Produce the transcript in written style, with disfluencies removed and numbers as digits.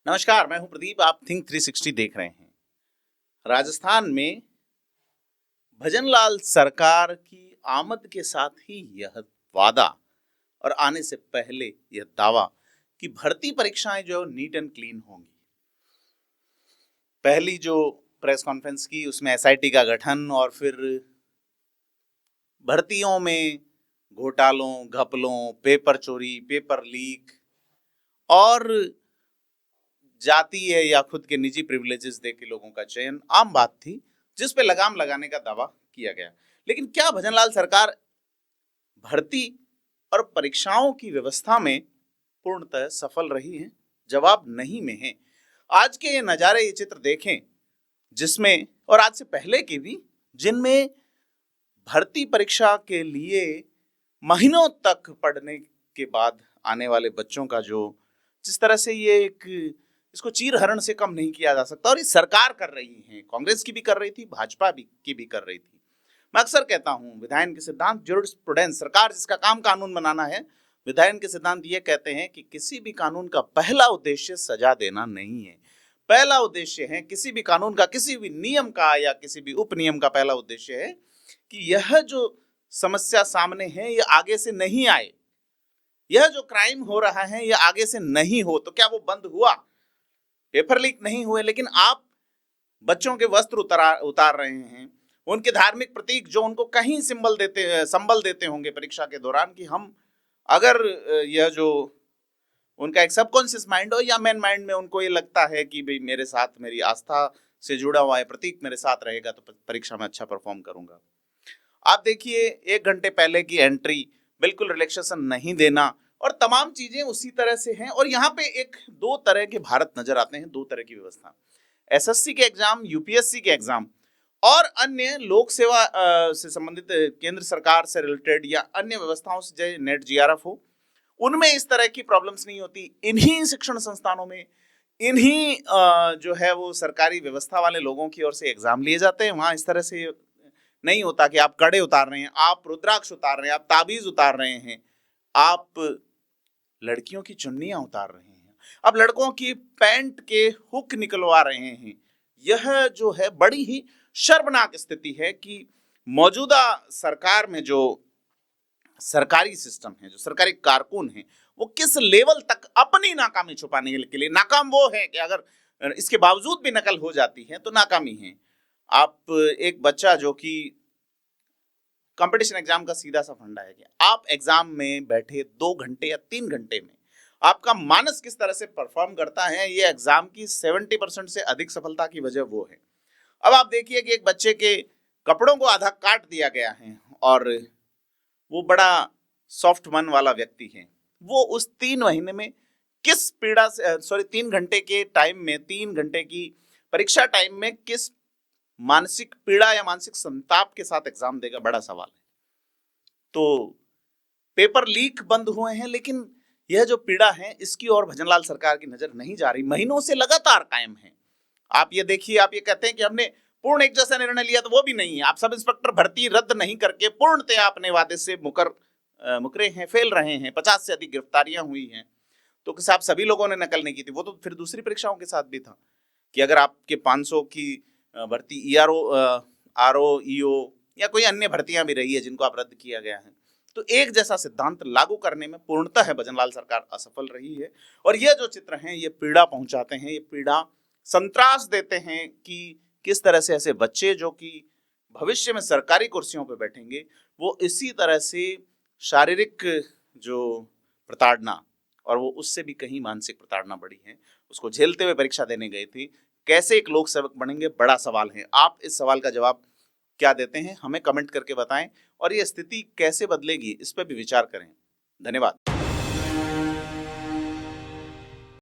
नमस्कार, मैं हूं प्रदीप। आप थिंक 360 देख रहे हैं। राजस्थान में भजनलाल सरकार की आमद के साथ ही यह वादा और आने से पहले यह दावा कि भर्ती परीक्षाएं जो नीट एंड क्लीन होंगी। पहली जो प्रेस कॉन्फ्रेंस की उसमें एसआईटी का गठन और फिर भर्तियों में घोटालों, घपलों, पेपर चोरी, पेपर लीक और जातीय या खुद के निजी प्रिविलेजेस दे के लोगों का चयन आम बात थी, जिस पे लगाम लगाने का दावा किया गया। लेकिन क्या भजनलाल सरकार भर्ती और परीक्षाओं की व्यवस्था में पूर्णतः सफल रही है? जवाब नहीं में है। आज के ये नज़ारे, ये चित्र देखें जिसमें, और आज से पहले के भी, जिनमें भर्ती परीक्षा के लिए महीनों तक पढ़ने के बाद आने वाले बच्चों का जो जिस तरह से ये इसको चीरहरण से कम नहीं किया जा सकता। और ये सरकार कर रही है, कांग्रेस की भी कर रही थी, भाजपा की भी कर रही थी। मैं अक्सर कहता हूं, विधायन के सिद्धांत ज्यूरिस्प्रूडेंस, सरकार जिसका काम कानून बनाना है, विधायन के सिद्धांत ये कहते हैं कि किसी भी कानून का पहला उद्देश्य सजा देना नहीं है। पहला उद्देश्य है किसी भी कानून का, किसी भी नियम का या किसी भी उपनियम का पहला उद्देश्य है कि यह जो समस्या सामने है ये आगे से नहीं आए, यह जो क्राइम हो रहा है यह आगे से नहीं हो। तो क्या वो बंद हुआ? पेपर लीक नहीं हुए, लेकिन आप बच्चों के वस्त्र उतार रहे हैं, उनके धार्मिक प्रतीक जो उनको कहीं संबल देते होंगे परीक्षा के दौरान, कि हम अगर यह जो उनका एक सबकॉन्शियस माइंड हो या मेन माइंड में उनको ये लगता है कि भाई मेरे साथ, मेरी आस्था से जुड़ा हुआ है प्रतीक मेरे साथ रहेगा तो परीक्षा में अच्छा परफॉर्म करूंगा। आप देखिए, 1 घंटे पहले की एंट्री, बिल्कुल रिलैक्सेशन नहीं देना और तमाम चीजें उसी तरह से हैं। और यहाँ पे दो तरह के भारत नजर आते हैं, दो तरह की व्यवस्था। एसएससी के एग्जाम, यूपीएससी के एग्जाम और अन्य लोक सेवा से संबंधित केंद्र सरकार से रिलेटेड या अन्य व्यवस्थाओं से, जैसे नेट जीआरएफ हो, उनमें इस तरह की प्रॉब्लम्स नहीं होती। इन्हीं शिक्षण संस्थानों में, इन्हीं जो है वो सरकारी व्यवस्था वाले लोगों की ओर से एग्जाम लिए जाते हैं। वहां इस तरह से नहीं होता कि आप कड़े उतार रहे हैं, आप रुद्राक्ष उतार रहे हैं, आप ताबीज उतार रहे हैं, आप लड़कियों की चुन्नियां उतार रहे हैं, अब लड़कों की पैंट के हुक निकलवा रहे हैं। यह जो है बड़ी ही शर्मनाक स्थिति है कि मौजूदा सरकार में जो सरकारी सिस्टम है, जो सरकारी कारकुन है, वो किस लेवल तक अपनी नाकामी छुपाने के लिए नाकाम वो है कि अगर इसके बावजूद भी नकल हो जाती है तो नाकामी है। आप एक बच्चा जो कि कंपटीशन एग्जाम का सीधा सा फंडा है कि आप एग्जाम में बैठे 2 घंटे या 3 घंटे में आपका मानस किस तरह से परफॉर्म करता है, ये एग्जाम की 70% से अधिक सफलता की वजह वो है। अब आप देखिए कि एक बच्चे के कपड़ों को आधा काट दिया गया है और वो बड़ा सॉफ्ट मन वाला व्यक्ति है, वो उस 3 महीने में किस पीड़ा से, 3 घंटे के टाइम में, 3 घंटे की परीक्षा टाइम में किस मानसिक पीड़ा या मानसिक संताप के साथ एग्जाम देगा, बड़ा सवाल है। तो पेपर लीक बंद हुए हैं, लेकिन यह जो पीड़ा है इसकी ओर भजनलाल सरकार की नजर नहीं जा रही, महीनों से लगातार कायम है। आप ये देखिए, आप ये कहते हैं कि हमने पूर्ण एक जैसा निर्णय लिया, तो वो भी नहीं है। आप सब इंस्पेक्टर भर्ती रद्द नहीं करके पूर्णतया अपने वादे से मुकरे हैं, फेल रहे हैं। 50 से अधिक गिरफ्तारियां हुई हैं। तो साहब सभी लोगों ने नकल नहीं की थी, वो तो फिर दूसरी परीक्षाओं के साथ भी था कि अगर आपके 500 की भर्ती ईआरओ, आरओ, ईओ या कोई अन्य भर्तियां भी रही है जिनको आप रद्द किया गया है, तो एक जैसा सिद्धांत लागू करने में पूर्णतः भजनलाल सरकार असफल रही है। और ये जो चित्र हैं ये पीड़ा पहुंचाते हैं, ये पीड़ा संत्रास देते हैं कि किस तरह से ऐसे बच्चे जो कि भविष्य में सरकारी कुर्सियों पर बैठेंगे, वो इसी तरह से शारीरिक जो प्रताड़ना और वो उससे भी कहीं मानसिक प्रताड़ना बड़ी है, उसको झेलते हुए परीक्षा देने गए थे। कैसे एक लोक सेवक बनेंगे, बड़ा सवाल है। आप इस सवाल का जवाब क्या देते हैं, हमें कमेंट करके बताएं और ये स्थिति कैसे बदलेगी इस पर भी विचार करें। धन्यवाद।